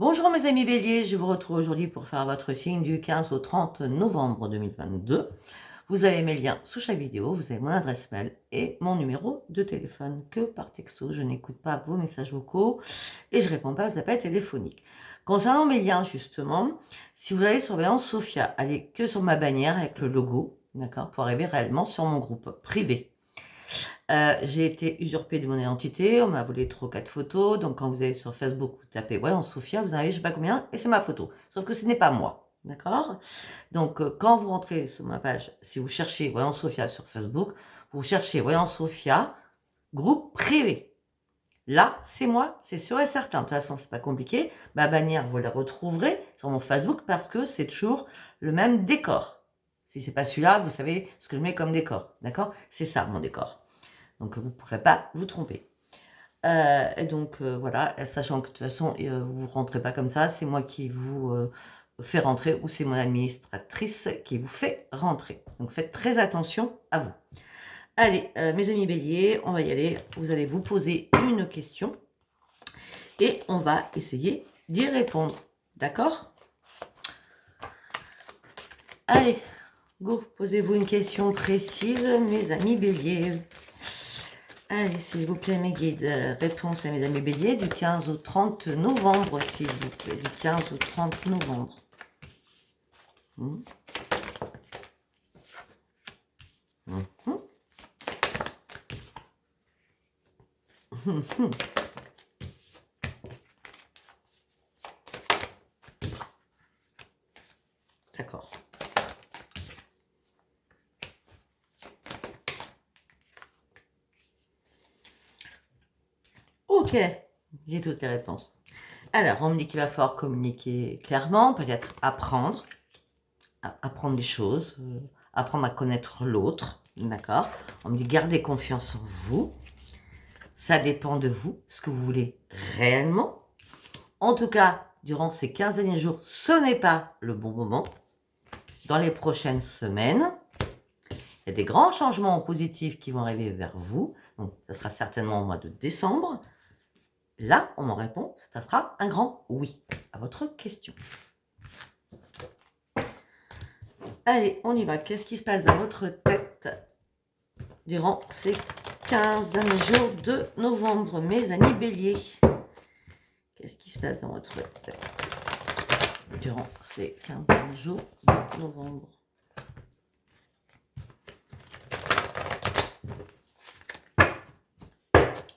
Bonjour mes amis béliers, je vous retrouve aujourd'hui pour faire votre signe du 15 au 30 novembre 2022. Vous avez mes liens sous chaque vidéo, vous avez mon adresse mail et mon numéro de téléphone que par texto. Je n'écoute pas vos messages vocaux et je réponds pas aux appels téléphoniques. Concernant mes liens justement, si vous allez sur Voyance Sophia, allez que sur ma bannière avec le logo, d'accord, pour arriver réellement sur mon groupe privé. J'ai été usurpée de mon identité, on m'a volé 3 ou 4 photos, donc quand vous allez sur Facebook, vous tapez Voyance Sophia, vous en avez je sais pas combien, et c'est ma photo. Sauf que ce n'est pas moi, d'accord? Donc quand vous rentrez sur ma page, si vous cherchez Voyance Sophia sur Facebook, vous cherchez Voyance Sophia, groupe privé. Là, c'est moi, c'est sûr et certain. De toute façon, c'est pas compliqué. Ma bannière, vous la retrouverez sur mon Facebook parce que c'est toujours le même décor. Si c'est pas celui-là, vous savez ce que je mets comme décor, d'accord? C'est ça, mon décor. Donc, vous ne pourrez pas vous tromper. Et donc, voilà, sachant que de toute façon, vous ne rentrez pas comme ça, c'est moi qui vous fais rentrer ou c'est mon administratrice qui vous fait rentrer. Donc, faites très attention à vous. Allez, mes amis béliers, on va y aller. Vous allez vous poser une question et on va essayer d'y répondre. D'accord? Allez, go, posez-vous une question précise, mes amis béliers. Allez, s'il vous plaît, mes guides, réponse à mes amis béliers du 15 au 30 novembre, s'il vous plaît, du 15 au 30 novembre. Mmh. Mmh. Mmh. D'accord. Ok, j'ai toutes les réponses. Alors, on me dit qu'il va falloir communiquer clairement, peut-être apprendre des choses, apprendre à connaître l'autre, d'accord? On me dit garder confiance en vous. Ça dépend de vous, ce que vous voulez réellement. En tout cas, durant ces 15 derniers jours, ce n'est pas le bon moment. Dans les prochaines semaines, il y a des grands changements positifs qui vont arriver vers vous. Donc, ça sera certainement au mois de décembre. Là, on m'en répond, ça sera un grand oui à votre question. Allez, on y va. Qu'est-ce qui se passe dans votre tête durant ces 15 derniers jours de novembre, mes amis béliers? Qu'est-ce qui se passe dans votre tête durant ces 15 derniers jours de novembre?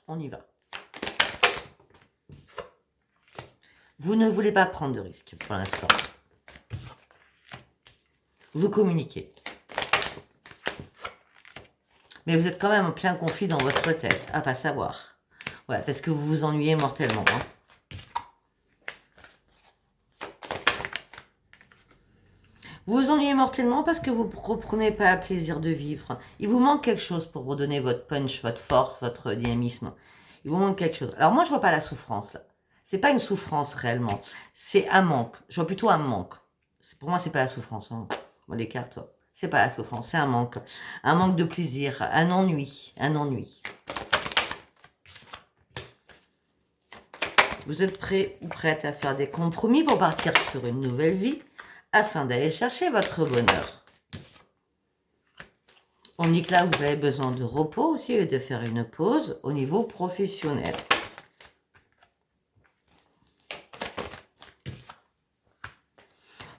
On y va. Vous ne voulez pas prendre de risques pour l'instant. Vous communiquez. Mais vous êtes quand même en plein conflit dans votre tête, à pas savoir. Ouais, parce que vous vous ennuyez mortellement. Hein. Vous vous ennuyez mortellement parce que vous ne reprenez pas le plaisir de vivre. Il vous manque quelque chose pour vous donner votre punch, votre force, votre dynamisme. Il vous manque quelque chose. Alors moi, je vois pas la souffrance, là. C'est pas une souffrance, réellement. C'est un manque. Je vois plutôt un manque. Pour moi, c'est pas la souffrance. Hein. Bon, les cartes, c'est pas la souffrance, c'est un manque. Un manque de plaisir, un ennui. Un ennui. Vous êtes prêt ou prête à faire des compromis pour partir sur une nouvelle vie afin d'aller chercher votre bonheur. On dit que là, vous avez besoin de repos aussi et de faire une pause au niveau professionnel.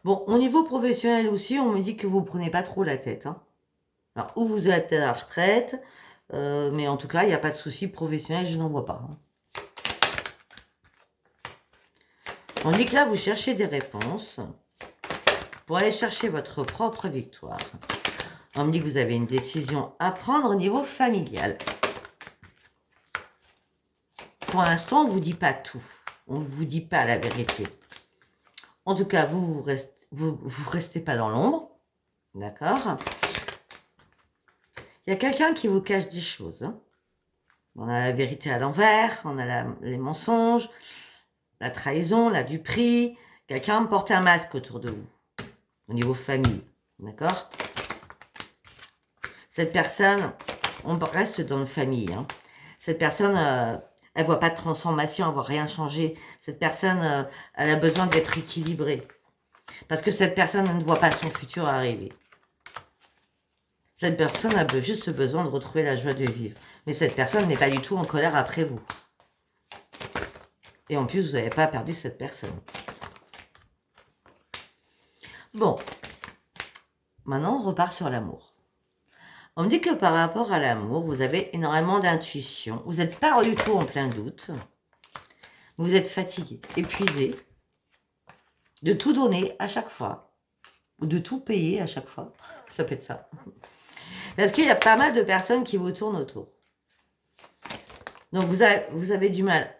Bon, au niveau professionnel aussi, on me dit que vous ne prenez pas trop la tête. Hein. Alors, où vous êtes à la retraite, mais en tout cas, il n'y a pas de souci professionnel, je n'en vois pas. Hein. On dit que là, vous cherchez des réponses pour aller chercher votre propre victoire. On me dit que vous avez une décision à prendre au niveau familial. Pour l'instant, on ne vous dit pas tout. On ne vous dit pas la vérité. En tout cas, vous restez pas dans l'ombre. D'accord? Il y a quelqu'un qui vous cache des choses. Hein. On a la vérité à l'envers, on a les mensonges, la trahison, la duperie. Quelqu'un porte un masque autour de vous, au niveau famille. D'accord? Cette personne, on reste dans la famille. Hein. Cette personne Elle ne voit pas de transformation, elle ne voit rien changer. Cette personne, elle a besoin d'être équilibrée. Parce que cette personne ne voit pas son futur arriver. Cette personne a juste besoin de retrouver la joie de vivre. Mais cette personne n'est pas du tout en colère après vous. Et en plus, vous n'avez pas perdu cette personne. Bon. Maintenant, on repart sur l'amour. On me dit que par rapport à l'amour, vous avez énormément d'intuition. Vous n'êtes pas du tout en plein doute. Vous êtes fatigué, épuisé. De tout donner à chaque fois. Ou de tout payer à chaque fois. Ça peut être ça. Parce qu'il y a pas mal de personnes qui vous tournent autour. Donc vous avez du mal.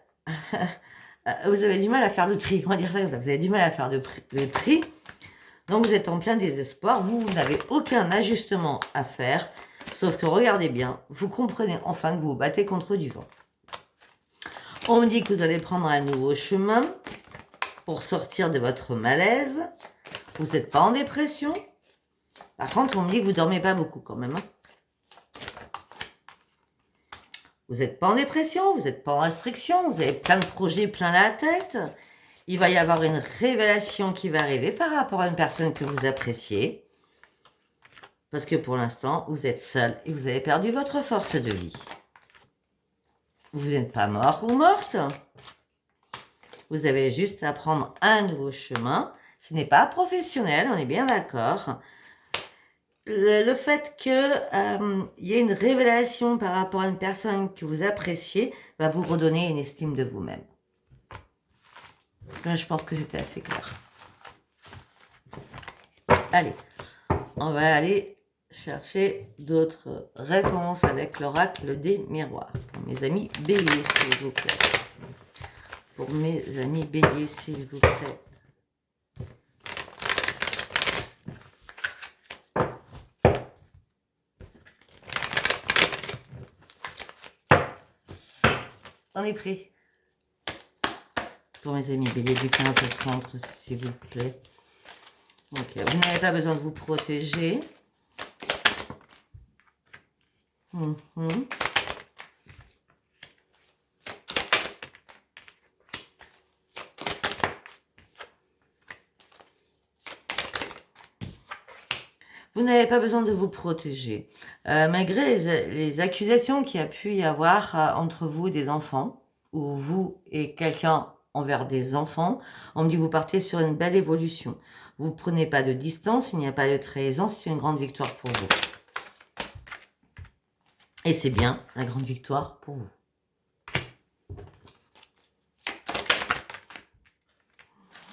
Vous avez du mal à faire le tri. On va dire ça comme ça. Vous avez du mal à faire le tri. Donc vous êtes en plein désespoir. Vous n'avez aucun ajustement à faire. Sauf que regardez bien. Vous comprenez enfin que vous vous battez contre du vent. On me dit que vous allez prendre un nouveau chemin pour sortir de votre malaise. Vous n'êtes pas en dépression. Par contre, on me dit que vous ne dormez pas beaucoup quand même. Vous n'êtes pas en dépression, vous n'êtes pas en restriction, vous avez plein de projets plein la tête. Il va y avoir une révélation qui va arriver par rapport à une personne que vous appréciez. Parce que pour l'instant, vous êtes seul et vous avez perdu votre force de vie. Vous n'êtes pas mort ou morte. Vous avez juste à prendre un nouveau chemin. Ce n'est pas professionnel, on est bien d'accord. Le fait qu'il y ait une révélation par rapport à une personne que vous appréciez va vous redonner une estime de vous-même. Je pense que c'était assez clair. Allez, on va aller chercher d'autres réponses avec l'oracle des miroirs. Pour mes amis béliers, s'il vous plaît. Pour mes amis béliers, s'il vous plaît. On est prêt. Pour mes amis béliers du 15 au centre, s'il vous plaît. Ok, vous n'avez pas besoin de vous protéger. Vous n'avez pas besoin de vous protéger. Malgré les accusations qu'il y a pu y avoir entre vous et des enfants, ou vous et quelqu'un envers des enfants, on me dit que vous partez sur une belle évolution. Vous ne prenez pas de distance, il n'y a pas de trahison, c'est une grande victoire pour vous. Et c'est bien la grande victoire pour vous.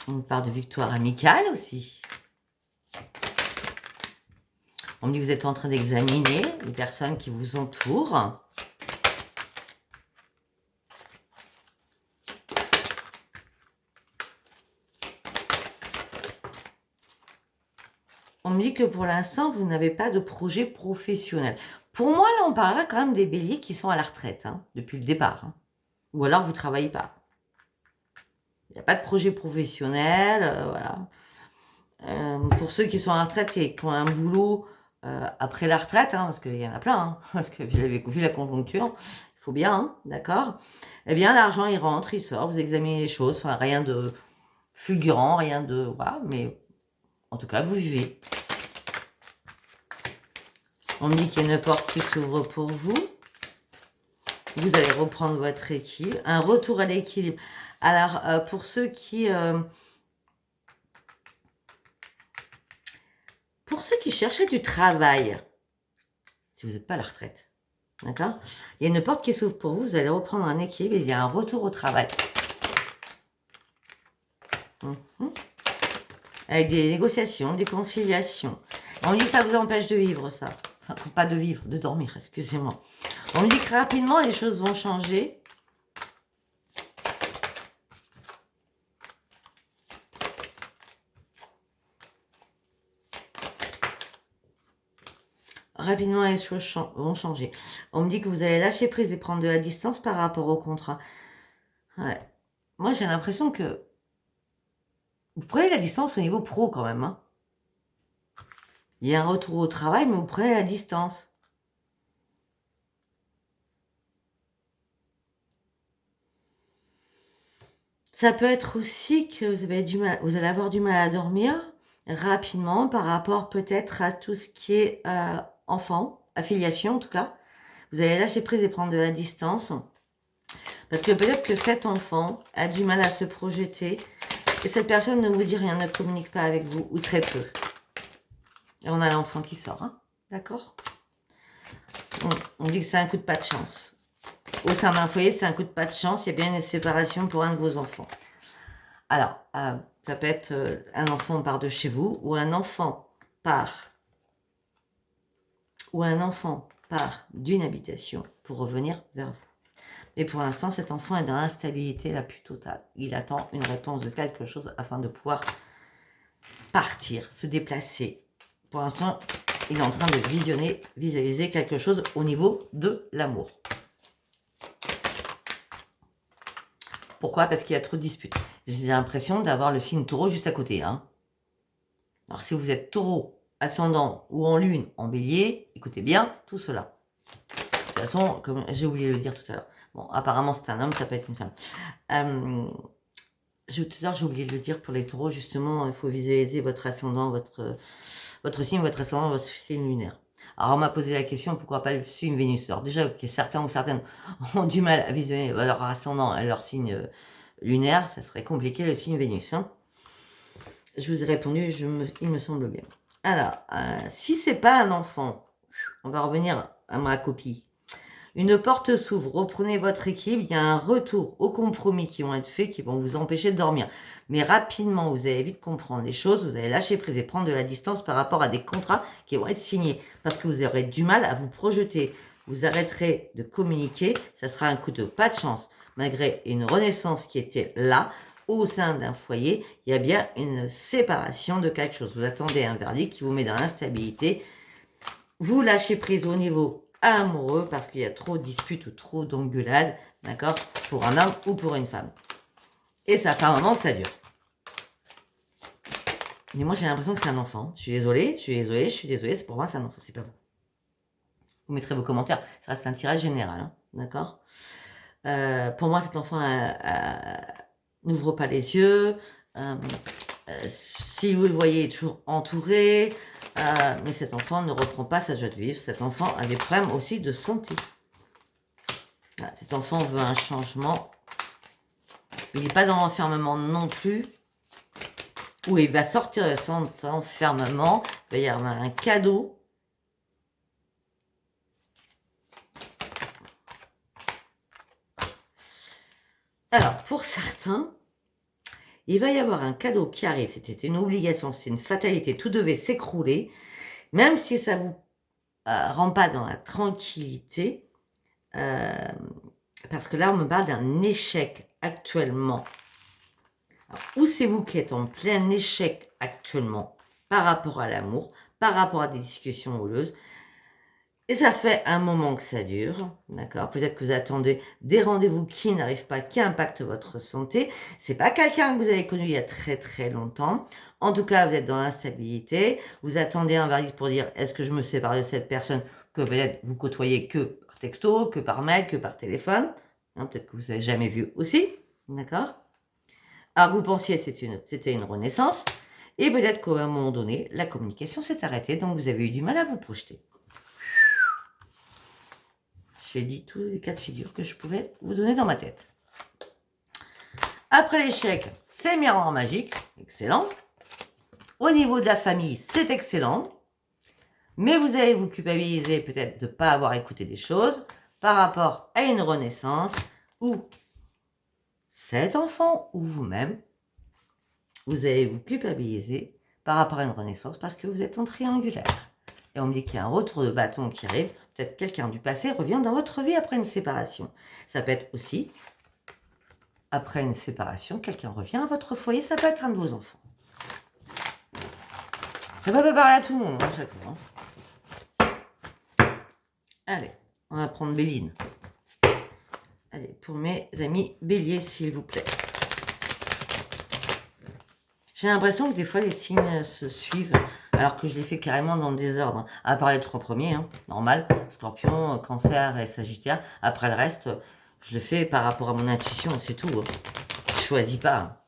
On parle de victoire amicale aussi. On me dit que vous êtes en train d'examiner les personnes qui vous entourent. On me dit que pour l'instant, vous n'avez pas de projet professionnel. Pour moi, là, on parlera quand même des béliers qui sont à la retraite, depuis le départ. Ou alors, vous ne travaillez pas. Il n'y a pas de projet professionnel, voilà. Pour ceux qui sont à la retraite et qui ont un boulot après la retraite, parce qu'il y en a plein, parce que vu la conjoncture, il faut bien, d'accord. Eh bien, l'argent, il rentre, il sort, vous examinez les choses, enfin, rien de fulgurant, rien de... Voilà, mais en tout cas, vous vivez. On me dit qu'il y a une porte qui s'ouvre pour vous. Vous allez reprendre votre équilibre. Un retour à l'équilibre. Alors, pour ceux qui... Pour ceux qui cherchaient du travail, si vous n'êtes pas à la retraite, d'accord, il y a une porte qui s'ouvre pour vous, vous allez reprendre un équilibre et il y a un retour au travail. Avec des négociations, des conciliations. On me dit que ça vous empêche de vivre, ça. Enfin, pas de vivre, de dormir, excusez-moi. On me dit que rapidement, les choses vont changer. Rapidement, les choses vont changer. On me dit que vous allez lâcher prise et prendre de la distance par rapport au contrat. Ouais. Moi, j'ai l'impression que vous prenez la distance au niveau pro quand même. Il y a un retour au travail, mais vous prenez la distance. Ça peut être aussi que vous allez avoir du mal à dormir rapidement par rapport peut-être à tout ce qui est enfant, affiliation en tout cas. Vous allez lâcher prise et prendre de la distance. Parce que peut-être que cet enfant a du mal à se projeter et cette personne ne vous dit rien, ne communique pas avec vous ou très peu. Et on a l'enfant qui sort, hein, d'accord? On dit que c'est un coup de pas de chance. Au sein d'un foyer, c'est un coup de pas de chance. Il y a bien une séparation pour un de vos enfants. Alors, ça peut être un enfant part de chez vous ou un enfant part d'une habitation pour revenir vers vous. Et pour l'instant, cet enfant est dans l'instabilité la plus totale. Il attend une réponse de quelque chose afin de pouvoir partir, se déplacer. Pour l'instant, il est en train de visualiser quelque chose au niveau de l'amour. Pourquoi? Parce qu'il y a trop de disputes. J'ai l'impression d'avoir le signe taureau juste à côté. Hein. Alors si vous êtes taureau, ascendant ou en lune, en bélier, écoutez bien tout cela. De toute façon, comme j'ai oublié de le dire tout à l'heure. Bon, apparemment c'est un homme, ça peut être une femme. Tout à l'heure j'ai oublié de le dire pour les taureaux, justement, il faut visualiser votre ascendant, votre signe, votre ascendant, votre signe lunaire. Alors on m'a posé la question, pourquoi pas le signe Vénus? Alors déjà, certains ou certaines ont du mal à visualiser leur ascendant et leur signe lunaire, ça serait compliqué le signe Vénus. Hein. Je vous ai répondu, il me semble bien. Alors, si c'est pas un enfant, on va revenir à ma copie. Une porte s'ouvre, reprenez votre équilibre, il y a un retour aux compromis qui vont être faits, qui vont vous empêcher de dormir. Mais rapidement, vous allez vite comprendre les choses, vous allez lâcher prise et prendre de la distance par rapport à des contrats qui vont être signés. Parce que vous aurez du mal à vous projeter. Vous arrêterez de communiquer, ça sera un coup de pas de chance. Malgré une renaissance qui était là, au sein d'un foyer, il y a bien une séparation de quelque chose. Vous attendez un verdict qui vous met dans l'instabilité. Vous lâchez prise au niveau amoureux parce qu'il y a trop de disputes ou trop d'engueulades, d'accord, pour un homme ou pour une femme. Et ça fait un moment, ça dure. Mais moi, j'ai l'impression que c'est un enfant. Je suis désolée, c'est pour moi, c'est un enfant, c'est pas vous. Vous mettrez vos commentaires, ça reste un tirage général, hein, d'accord. Pour moi, cet enfant n'ouvre pas les yeux. Si vous le voyez, il est toujours entouré. Mais cet enfant ne reprend pas sa joie de vivre. Cet enfant a des problèmes aussi de santé. Cet enfant veut un changement. Mais il n'est pas dans l'enfermement non plus. Où il va sortir de son enfermement. Il va y avoir un cadeau. Alors, pour certains, il va y avoir un cadeau qui arrive. C'était une obligation, c'est une fatalité. Tout devait s'écrouler. Même si ça ne vous rend pas dans la tranquillité. Parce que là, on me parle d'un échec actuellement. Alors, ou c'est vous qui êtes en plein échec actuellement par rapport à l'amour, par rapport à des discussions houleuses. Et ça fait un moment que ça dure, d'accord? Peut-être que vous attendez des rendez-vous qui n'arrivent pas, qui impactent votre santé. C'est pas quelqu'un que vous avez connu il y a très très longtemps. En tout cas, vous êtes dans l'instabilité. Vous attendez un verdict pour dire est-ce que je me sépare de cette personne que peut-être vous côtoyez que par texto, que par mail, que par téléphone. Hein, peut-être que vous n'avez jamais vu aussi, d'accord? Alors vous pensiez que c'était une renaissance. Et peut-être qu'à un moment donné, la communication s'est arrêtée, donc vous avez eu du mal à vous projeter. J'ai dit tous les cas de figure que je pouvais vous donner dans ma tête. Après l'échec, c'est le miroir magique. Excellent. Au niveau de la famille, c'est excellent. Mais vous allez vous culpabiliser peut-être de ne pas avoir écouté des choses par rapport à une renaissance où cet enfant ou vous-même, vous allez vous culpabiliser par rapport à une renaissance parce que vous êtes en triangulaire. Et on me dit qu'il y a un retour de bâton qui arrive. Peut-être quelqu'un du passé revient dans votre vie après une séparation. Ça peut être aussi, après une séparation, quelqu'un revient à votre foyer. Ça peut être un de vos enfants. Ça ne peut pas parler à tout le monde, hein, chaque fois. Hein. Allez, on va prendre Béline. Allez, pour mes amis béliers, s'il vous plaît. J'ai l'impression que des fois, les signes se suivent, alors que je les fais carrément dans le désordre. À part les 3 premiers, hein, normal, Scorpion, Cancer et Sagittaire. Après le reste, je le fais par rapport à mon intuition, c'est tout. Hein. choisis pas.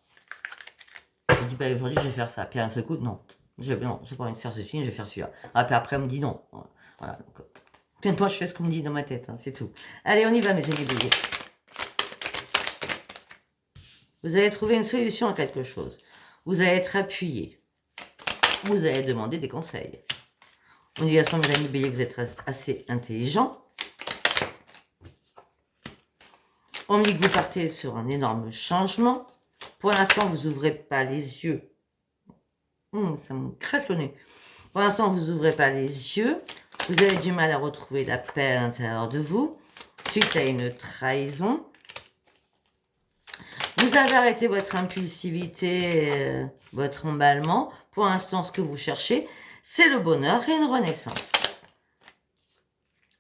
Je dis, bah, aujourd'hui, je vais faire ça. Puis à un seul coup, non. J'ai pas envie de faire ceci, je vais faire celui-là. Après, on me dit non. Voilà. Donc, moi, je fais ce qu'on me dit dans ma tête, hein, c'est tout. Allez, on y va, mes amis béliers. Vous allez trouver une solution à quelque chose. Vous allez être appuyé. Vous allez demander des conseils. On dit à son mes amis béliers, vous êtes assez intelligent. On me dit que vous partez sur un énorme changement. Pour l'instant, vous n'ouvrez pas les yeux. Ça me craque le nez. Pour l'instant, vous n'ouvrez pas les yeux. Vous avez du mal à retrouver la paix à l'intérieur de vous. Suite à une trahison. Vous avez arrêté votre impulsivité, votre emballement. Pour l'instant, ce que vous cherchez, c'est le bonheur et une renaissance.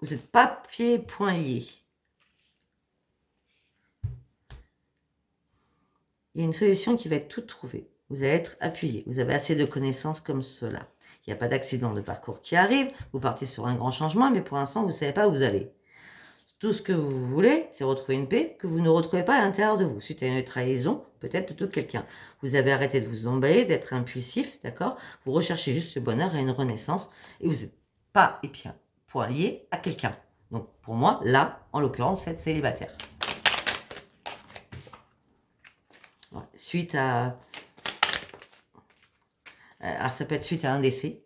Vous n'êtes pas pieds et poings liés. Il y a une solution qui va être toute trouvée. Vous allez être appuyé. Vous avez assez de connaissances comme cela. Il n'y a pas d'accident de parcours qui arrive. Vous partez sur un grand changement, mais pour l'instant, vous ne savez pas où vous allez. Tout ce que vous voulez, c'est retrouver une paix que vous ne retrouvez pas à l'intérieur de vous. Suite à une trahison, peut-être de quelqu'un. Vous avez arrêté de vous emballer, d'être impulsif, d'accord? Vous recherchez juste le bonheur et une renaissance. Et vous n'êtes pas point lié à quelqu'un. Donc, pour moi, là, en l'occurrence, vous êtes célibataire. Ouais, suite à... Alors, ça peut être suite à un décès.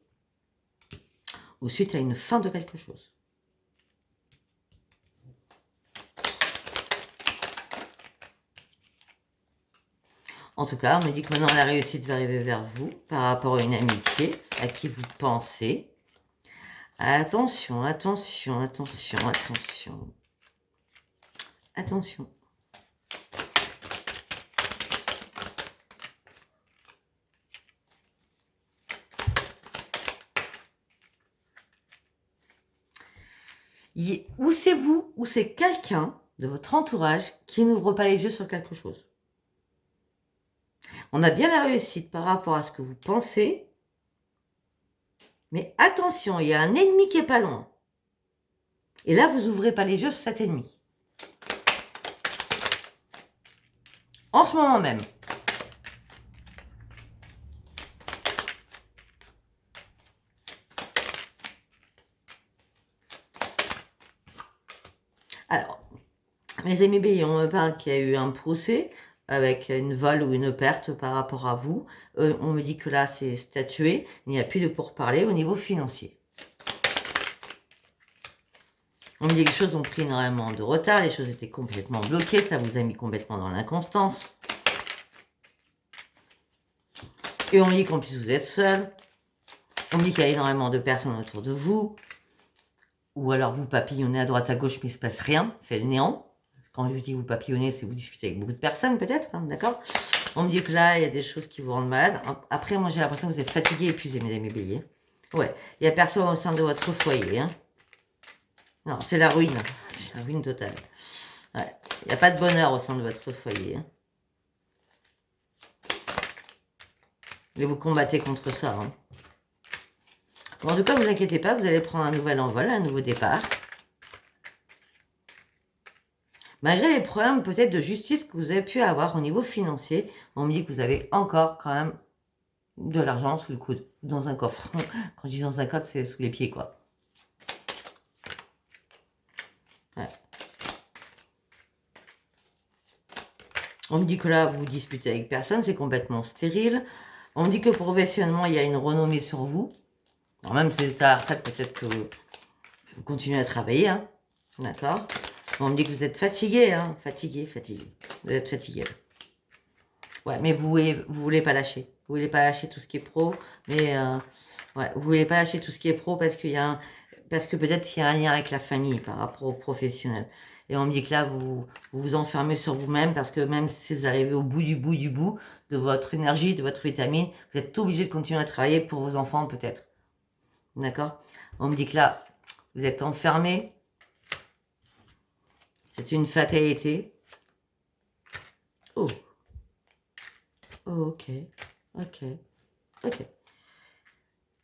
Ou suite à une fin de quelque chose. En tout cas, on me dit que maintenant la réussite va arriver vers vous par rapport à une amitié à qui vous pensez. Attention, attention, attention, attention. Attention. Ou c'est vous, ou c'est quelqu'un de votre entourage qui n'ouvre pas les yeux sur quelque chose. On a bien la réussite par rapport à ce que vous pensez. Mais attention, il y a un ennemi qui est pas loin. Et là, vous n'ouvrez pas les yeux sur cet ennemi. En ce moment même. Alors, mes amis béliers, on me parle qu'il y a eu un procès avec une vol ou une perte par rapport à vous. On me dit que là, c'est statué. Il n'y a plus de pourparler au niveau financier. On me dit que les choses ont pris énormément de retard. Les choses étaient complètement bloquées. Ça vous a mis complètement dans l'inconstance. Et on me dit qu'en plus, vous êtes seul. On me dit qu'il y a énormément de personnes autour de vous. Ou alors vous papillonnez à droite à gauche, mais il ne se passe rien. C'est le néant. Quand je dis vous papillonnez, c'est vous discutez avec beaucoup de personnes, peut-être. Hein, d'accord? On me dit que là, il y a des choses qui vous rendent malade. Après, moi, j'ai l'impression que vous êtes fatigué, épuisé, mes amis béliers. Ouais, il n'y a personne au sein de votre foyer. Hein. Non, c'est la ruine. C'est la ruine totale. Ouais. Il n'y a pas de bonheur au sein de votre foyer. Hein. Et vous combattez contre ça. Hein. Bon, en tout cas, ne vous inquiétez pas, vous allez prendre un nouvel envol, un nouveau départ. Malgré les problèmes peut-être de justice que vous avez pu avoir au niveau financier, on me dit que vous avez encore quand même de l'argent sous le coude, dans un coffre. Quand je dis dans un coffre, c'est sous les pieds, quoi. Ouais. On me dit que là, vous vous disputez avec personne, c'est complètement stérile. On me dit que professionnellement, il y a une renommée sur vous. Alors même si vous êtes à la retraite, peut-être que vous continuez à travailler, hein. D'accord? On me dit que vous êtes fatigué, hein. Fatigué. Vous êtes fatigué. Ouais, mais vous voulez pas lâcher. Vous voulez pas lâcher tout ce qui est pro, mais ouais, vous voulez pas lâcher tout ce qui est pro parce qu'il y a parce que peut-être qu'il y a un lien avec la famille par rapport aux professionnels. Et on me dit que là, vous vous enfermez sur vous-même parce que même si vous arrivez au bout de votre énergie, de votre vitamine, vous êtes obligé de continuer à travailler pour vos enfants peut-être. D'accord? On me dit que là, vous êtes enfermé. C'est une fatalité. Oh. Oh, ok.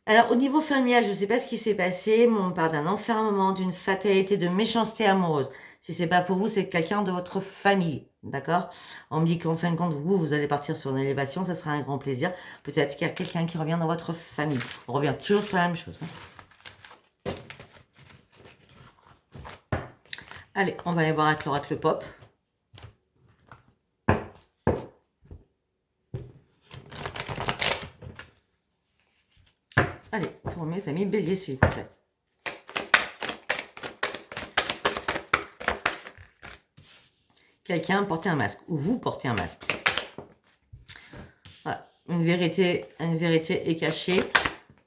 Alors, au niveau familial, je ne sais pas ce qui s'est passé, mais on me parle d'un enfermement, d'une fatalité, de méchanceté amoureuse. Si c'est pas pour vous, c'est quelqu'un de votre famille, d'accord? On me dit qu'en fin de compte, vous allez partir sur une élévation, ça sera un grand plaisir. Peut-être qu'il y a quelqu'un qui revient dans votre famille. On revient toujours sur la même chose, hein. Allez, on va aller voir avec l'oracle pop. Allez, pour mes amis béliers, s'il vous plaît. Quelqu'un portait un masque, ou vous portez un masque. Voilà. Une vérité est cachée,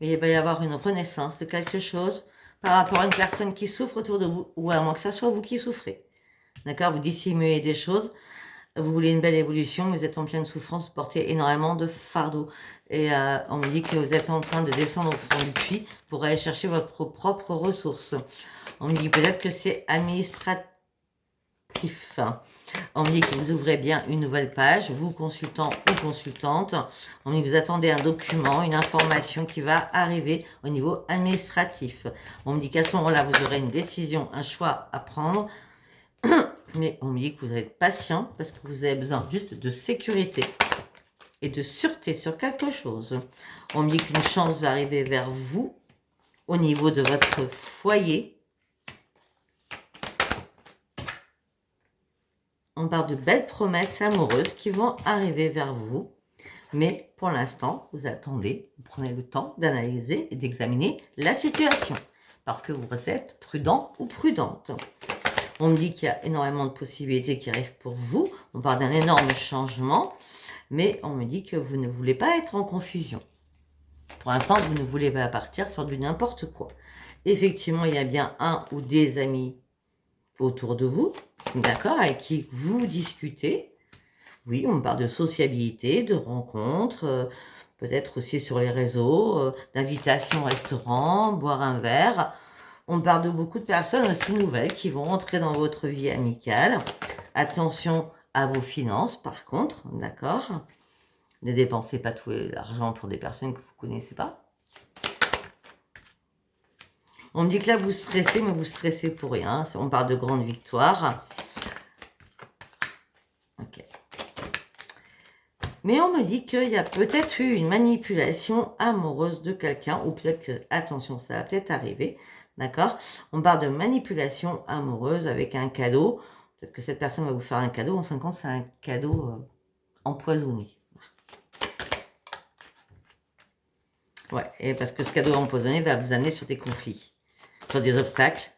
mais il va y avoir une renaissance de quelque chose par rapport à une personne qui souffre autour de vous, ou à moins que ça soit vous qui souffrez. D'accord? Vous dissimulez des choses, vous voulez une belle évolution, vous êtes en pleine souffrance, vous portez énormément de fardeau. Et on me dit que vous êtes en train de descendre au fond du puits pour aller chercher votre propre ressource. On me dit peut-être que c'est administratif. On me dit que vous ouvrez bien une nouvelle page, vous consultant ou consultante. On me dit que vous attendez un document, une information qui va arriver au niveau administratif. On me dit qu'à ce moment-là, vous aurez une décision, un choix à prendre. Mais on me dit que vous êtes patient parce que vous avez besoin juste de sécurité et de sûreté sur quelque chose. On me dit qu'une chance va arriver vers vous au niveau de votre foyer. On parle de belles promesses amoureuses qui vont arriver vers vous. Mais pour l'instant, vous attendez, vous prenez le temps d'analyser et d'examiner la situation. Parce que vous êtes prudent ou prudente. On me dit qu'il y a énormément de possibilités qui arrivent pour vous. On parle d'un énorme changement. Mais on me dit que vous ne voulez pas être en confusion. Pour l'instant, vous ne voulez pas partir sur du n'importe quoi. Effectivement, il y a bien un ou des amis autour de vous, d'accord, avec qui vous discutez. Oui, on me parle de sociabilité, de rencontres, peut-être aussi sur les réseaux, d'invitations au restaurant, boire un verre. On parle de beaucoup de personnes aussi nouvelles qui vont entrer dans votre vie amicale. Attention à vos finances, par contre, d'accord? Ne dépensez pas tout l'argent pour des personnes que vous ne connaissez pas. On me dit que là, vous stressez, mais vous stressez pour rien. On parle de grandes victoires. Ok. Mais on me dit qu'il y a peut-être eu une manipulation amoureuse de quelqu'un, ou peut-être que, attention, ça va peut-être arriver, d'accord? On parle de manipulation amoureuse avec un cadeau. Peut-être que cette personne va vous faire un cadeau. En fin de compte, c'est un cadeau empoisonné. Ouais, et parce que ce cadeau empoisonné va vous amener sur des conflits, sur des obstacles.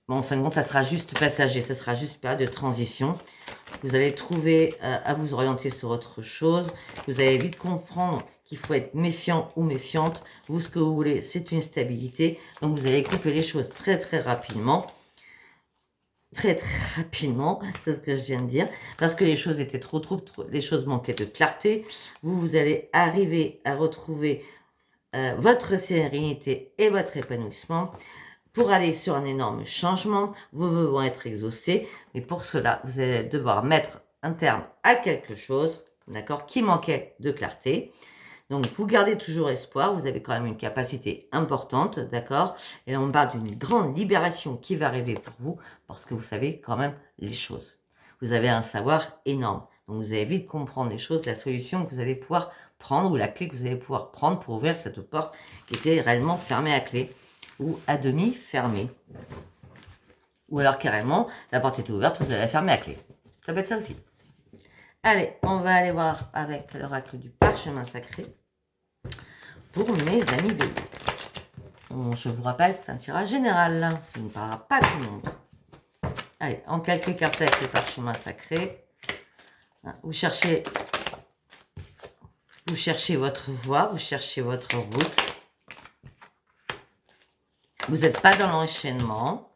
Bon, en fin de compte, ça sera juste passager, ça sera juste une période de transition. Vous allez trouver à vous orienter sur autre chose. Vous allez vite comprendre qu'il faut être méfiant ou méfiante. Vous, ce que vous voulez, c'est une stabilité. Donc, vous allez couper les choses très, très rapidement. Très, très rapidement, c'est ce que je viens de dire. Parce que les choses étaient trop, les choses manquaient de clarté. Vous allez arriver à retrouver votre sérénité et votre épanouissement. Pour aller sur un énorme changement, vos vœux vont être exaucés, mais pour cela, vous allez devoir mettre un terme à quelque chose, d'accord, qui manquait de clarté. Donc, vous gardez toujours espoir, vous avez quand même une capacité importante, d'accord? Et on parle d'une grande libération qui va arriver pour vous, parce que vous savez quand même les choses. Vous avez un savoir énorme. Donc, vous allez vite comprendre les choses, la solution que vous allez pouvoir prendre, ou la clé que vous allez pouvoir prendre pour ouvrir cette porte qui était réellement fermée à clé, ou à demi fermée. Ou alors carrément, la porte était ouverte, vous allez la fermer à clé. Ça peut être ça aussi. Allez, on va aller voir avec l'oracle du parchemin sacré pour mes amis béliers. Bon, je vous rappelle, c'est un tirage général, ça ne parlera pas tout le monde. Allez, en quelques cartes avec le parchemin sacré, vous cherchez votre voie, vous cherchez votre route. Vous n'êtes pas dans l'enchaînement,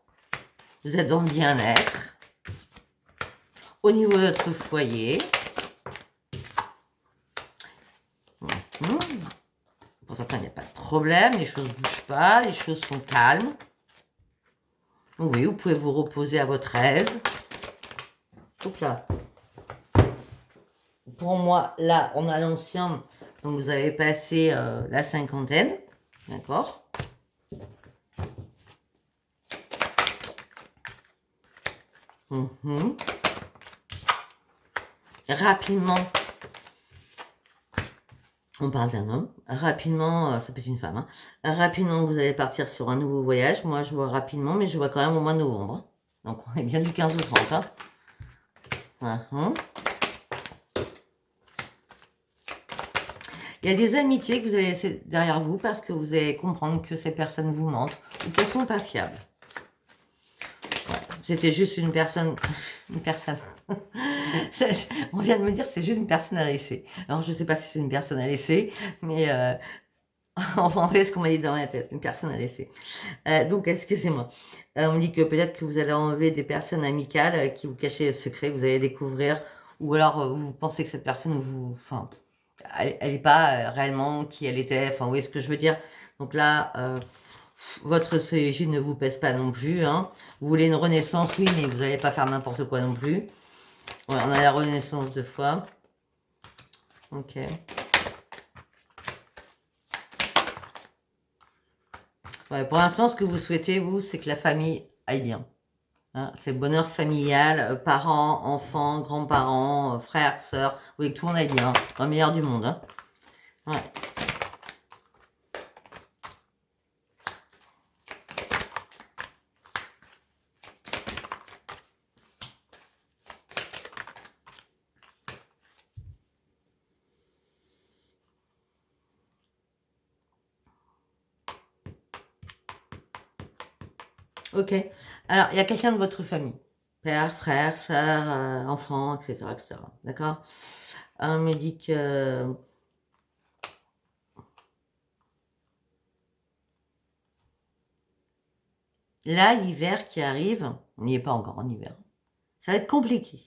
vous êtes dans le bien-être. Au niveau de votre foyer, pour certains, il n'y a pas de problème, les choses ne bougent pas, les choses sont calmes. Oui, vous pouvez vous reposer à votre aise. Hop là. Pour moi, là, on a l'ancien Donc, vous avez passé la cinquantaine. D'accord? Rapidement, on parle d'un homme. Rapidement, ça peut être une femme. Hein. Rapidement, vous allez partir sur un nouveau voyage. Moi, je vois rapidement, mais je vois quand même au mois de novembre. Donc, on est bien du 15 au 30. Hein. Il y a des amitiés que vous allez laisser derrière vous parce que vous allez comprendre que ces personnes vous mentent ou qu'elles ne sont pas fiables. Ouais, c'était juste une personne... Une personne... On vient de me dire que c'est juste une personne à laisser. Alors, je ne sais pas si c'est une personne à laisser, mais... Enfin, en fait, ce qu'on m'a dit dans la tête, une personne à laisser. Donc, excusez-moi. On me dit que peut-être que vous allez enlever des personnes amicales qui vous cachent des secrets que vous allez découvrir, ou alors vous pensez que cette personne vous... Enfin, elle n'est pas réellement qui elle était. Enfin, vous voyez ce que je veux dire. Donc là, votre solitude ne vous pèse pas non plus. Hein. Vous voulez une renaissance, oui, mais vous n'allez pas faire n'importe quoi non plus. Ouais, on a la renaissance 2 fois. Ok. Ouais, pour l'instant, ce que vous souhaitez, vous, c'est que la famille aille bien. Hein, c'est le bonheur familial, parents, enfants, grands-parents, frères, sœurs. Vous voulez que tout le monde aille bien, dans le meilleur du monde. Hein. Ouais. Ok. Alors, il y a quelqu'un de votre famille. Père, frère, sœur, enfant, etc. etc. D'accord? On me dit que... Là, l'hiver qui arrive, on n'y est pas encore en hiver, ça va être compliqué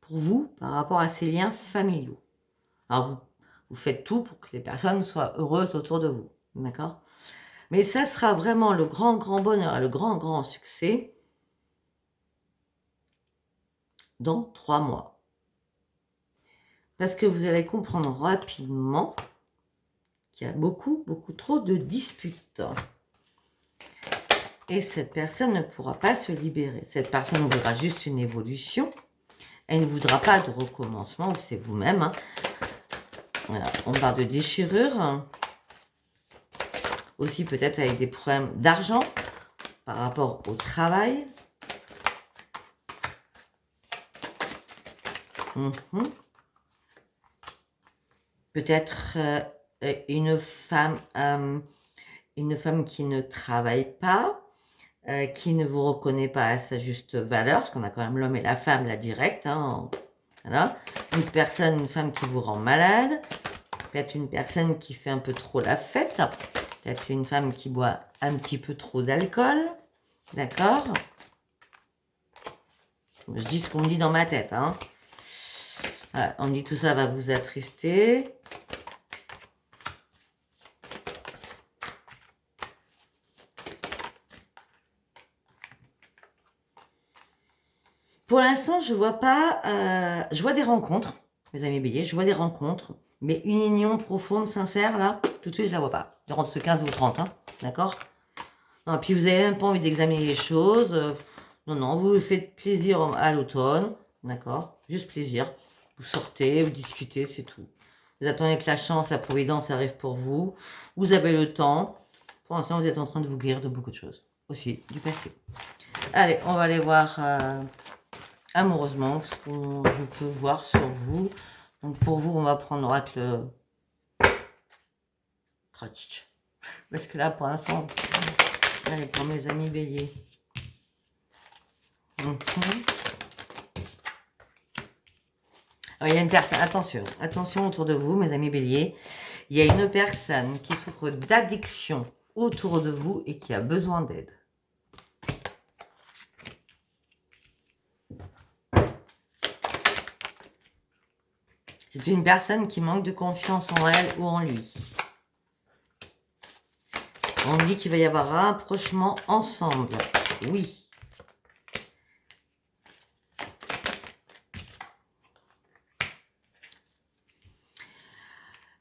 pour vous par rapport à ces liens familiaux. Alors, vous faites tout pour que les personnes soient heureuses autour de vous. D'accord? Mais ça sera vraiment le grand, grand bonheur et le grand, grand succès dans 3 mois. Parce que vous allez comprendre rapidement qu'il y a beaucoup, beaucoup trop de disputes. Et cette personne ne pourra pas se libérer. Cette personne voudra juste une évolution. Elle ne voudra pas de recommencement, c'est vous-même. Hein. Voilà. On parle de déchirure. Aussi peut-être avec des problèmes d'argent par rapport au travail. Peut-être une femme qui ne travaille pas, qui ne vous reconnaît pas à sa juste valeur, parce qu'on a quand même l'homme et la femme, la directe. Hein, voilà. Une femme qui vous rend malade. Peut-être une personne qui fait un peu trop la fête. Peut-être une femme qui boit un petit peu trop d'alcool. D'accord? Je dis ce qu'on me dit dans ma tête. Hein. Voilà, on me dit tout ça va vous attrister. Pour l'instant, je vois pas... je vois des rencontres, mes amis béliers. Je vois des rencontres. Mais une union profonde, sincère, là, tout de suite, je la vois pas. Durant ce 15 ou 30, hein, d'accord? Non, puis vous avez même pas envie d'examiner les choses. Non, non, vous vous faites plaisir à l'automne, d'accord? Juste plaisir. Vous sortez, vous discutez, c'est tout. Vous attendez que la chance, la providence arrive pour vous. Vous avez le temps. Pour l'instant, vous êtes en train de vous guérir de beaucoup de choses. Aussi, du passé. Allez, on va aller voir amoureusement ce que je peux voir sur vous. Donc pour vous, on va prendre l'oracle Crutch. Parce que là, pour l'instant, allez, pour mes amis béliers. Alors, il y a une personne, attention autour de vous, mes amis béliers. Il y a une personne qui souffre d'addiction autour de vous et qui a besoin d'aide. C'est une personne qui manque de confiance en elle ou en lui. On dit qu'il va y avoir un rapprochement ensemble. Oui.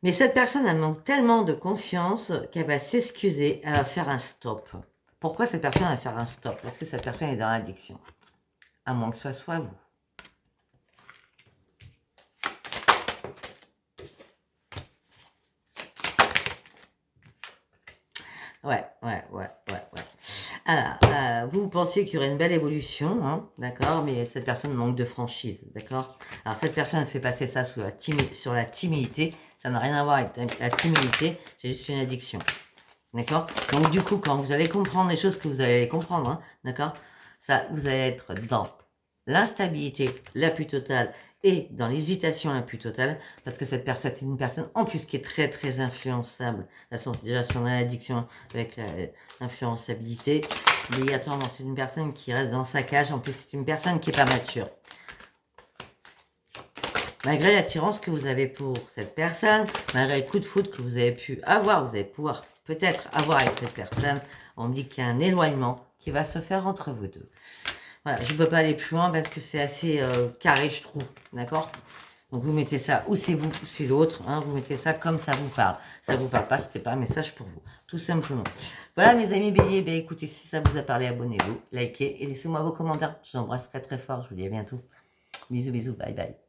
Mais cette personne, elle manque tellement de confiance qu'elle va s'excuser, elle va faire un stop. Pourquoi cette personne va faire un stop? Parce que cette personne est dans l'addiction. À moins que ce soit vous. Ouais. Alors, vous pensiez qu'il y aurait une belle évolution, hein, d'accord, mais cette personne manque de franchise, d'accord. Alors, cette personne fait passer ça sur la timidité. Ça n'a rien à voir avec la timidité, c'est juste une addiction, d'accord. Donc, du coup, quand vous allez comprendre les choses que vous allez comprendre, hein, d'accord, ça, vous allez être dans l'instabilité la plus totale et dans l'hésitation la plus totale, parce que cette personne, c'est une personne en plus qui est très très influençable. Déjà son addiction avec l'influençabilité. Mais attends, c'est une personne qui reste dans sa cage. En plus, c'est une personne qui n'est pas mature. Malgré l'attirance que vous avez pour cette personne, malgré le coup de foudre que vous avez pu avoir, vous allez pouvoir peut-être avoir avec cette personne, on me dit qu'il y a un éloignement qui va se faire entre vous deux. Voilà, je ne peux pas aller plus loin parce que c'est assez carré, je trouve. D'accord? Donc vous mettez ça, ou c'est vous, ou c'est l'autre. Hein, vous mettez ça comme ça vous parle. Ça vous parle pas, c'était pas un message pour vous. Tout simplement. Voilà mes amis béliers, ben, écoutez, si ça vous a parlé, abonnez-vous, likez et laissez-moi vos commentaires. Je vous embrasse très très fort. Je vous dis à bientôt. Bisous, bisous, bye bye.